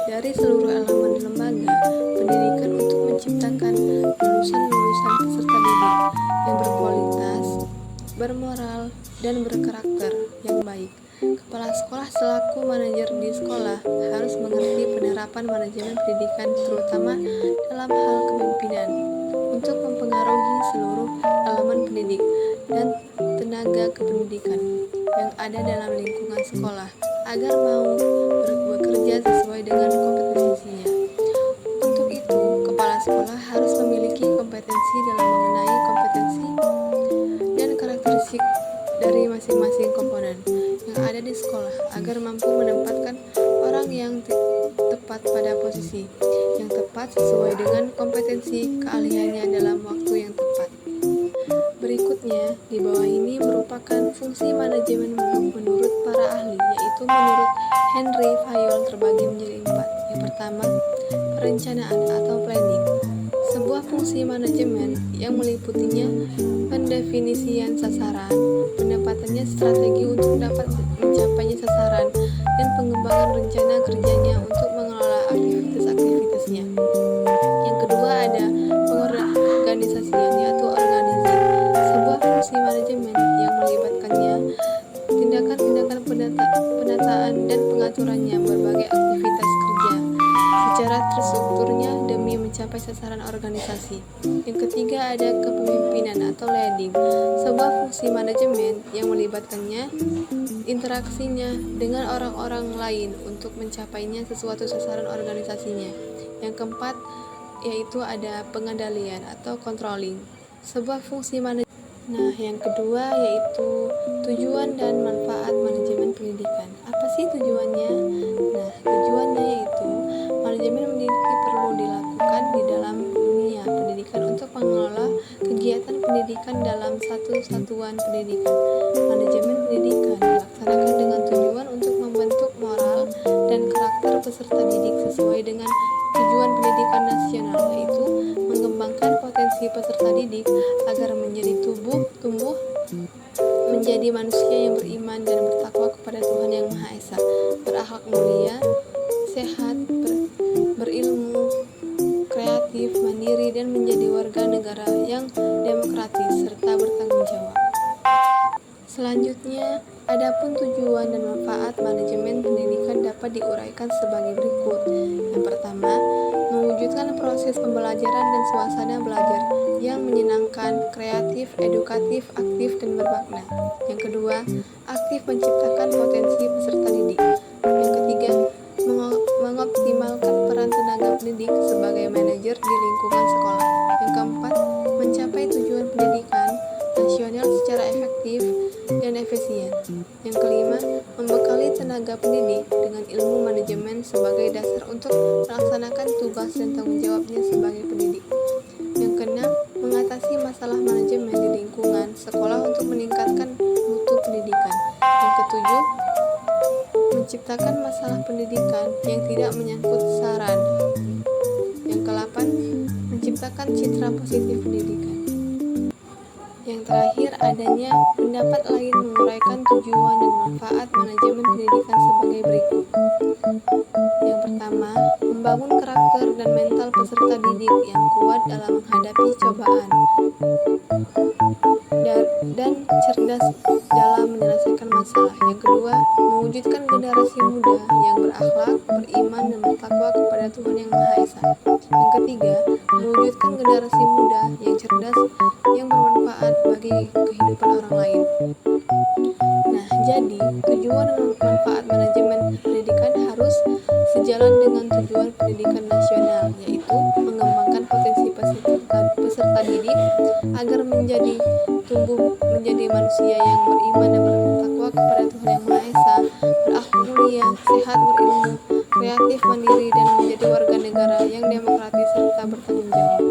dari seluruh elemen lembaga pendidikan untuk menciptakan lulusan-lulusan peserta didik yang berkualitas, bermoral, dan berkarakter yang baik. Kepala sekolah selaku manajer di sekolah harus mengerti penerapan manajemen pendidikan terutama dalam hal kepemimpinan untuk mempengaruhi seluruh elemen pendidik dan tenaga kependidikan yang ada dalam lingkungan sekolah agar mau bekerja sesuai dengan kompetensinya. Untuk itu, kepala sekolah harus memiliki kompetensi dalam mengenai kompetensi dan karakteristik dari masing-masing komponen yang ada di sekolah agar mampu menempatkan orang yang tepat pada posisi yang tepat sesuai dengan kompetensi keahliannya dalam waktu yang tepat. Berikutnya, di bawah ini merupakan fungsi manajemen menurut para ahli, yaitu menurut Henry Fayol terbagi menjadi 4. Yang pertama, perencanaan atau planning. Sebuah fungsi manajemen yang meliputinya pendefinisian sasaran, pendapatannya strategi untuk dapat mencapainya sasaran, dan pengembangan rencana kerjanya untuk mengelola aktivitas-aktivitasnya. Yang kedua ada pengorganisasian, yaitu organisasi. Sebuah fungsi manajemen yang melibatkannya tindakan-tindakan penataan dan pengaturannya berbagai aktivitas kerja secara terstrukturnya demi mencapai sasaran organisasi. Yang ketiga ada kepemimpinan atau leading. Sebuah fungsi manajemen yang melibatkannya interaksinya dengan orang-orang lain untuk mencapainya sesuatu sasaran organisasinya. Yang keempat yaitu ada pengendalian atau controlling. Sebuah fungsi manajemen. Nah, yang kedua yaitu tujuan dan manfaat manajemen pendidikan. Apa sih tujuannya? Nah, tujuannya yaitu manajemen pendidikan perlu dilakukan di dalam dunia pendidikan untuk mengelola kegiatan pendidikan dalam satu satuan pendidikan. Manajemen pendidikan dilaksanakan dengan tujuan untuk membentuk moral dan karakter peserta didik sesuai dengan tujuan pendidikan nasional, yaitu mengembangkan potensi peserta didik agar menjadi tumbuh menjadi manusia yang beriman dan bertakwa kepada Tuhan Yang Maha Esa, berakhlak mulia, sehat, berilmu, kreatif, mandiri, dan menjadi warga negara yang demokratis serta bertanggung jawab. Selanjutnya, adapun tujuan dan manfaat manajemen pendidikan dapat diuraikan sebagai berikut. Yang pertama, mewujudkan proses pembelajaran dan suasana belajar yang menyenangkan, kreatif, edukatif, aktif, dan bermakna. Yang kedua, aktif menciptakan potensi peserta didik. Yang ketiga, mengoptimalkan peran tenaga pendidik sebagai manajer di lingkungan sekolah. Yang keempat, mencapai tujuan pendidikan nasional secara efektif dan efisien. Yang kelima, membekali tenaga pendidik dengan ilmu manajemen sebagai dasar untuk melaksanakan tugas dan tanggung jawabnya sebagai pendidik. Yang keenam, mengatasi masalah manajemen di lingkungan sekolah untuk meningkatkan mutu pendidikan. Yang ketujuh, menciptakan masalah pendidikan yang tidak menyangkut saran. Yang kedelapan, menciptakan citra positif pendidikan. Yang terakhir, adanya pendapat lain menguraikan tujuan dan manfaat manajemen pendidikan sebagai berikut. Yang pertama, membangun karakter dan mental peserta didik yang kuat dalam menghadapi cobaan dan cerdas dalam menyelesaikan masalah. Yang kedua, mewujudkan generasi muda yang berakhlak, beriman, dan bertakwa kepada Tuhan Yang Maha Esa. Yang ketiga, mewujudkan generasi muda yang cerdas yang bermanfaat bagi kehidupan orang lain. Nah, jadi tujuan dan manfaat manajemen pendidikan harus sejalan dengan tujuan pendidikan nasional, yaitu mengembangkan potensi peserta didik agar tumbuh menjadi manusia yang beriman dan bertakwa kepada Tuhan Yang Maha Esa, berakhlak mulia, sehat, berilmu, kreatif, mandiri, dan menjadi warga negara yang demokratis serta bertanggung jawab.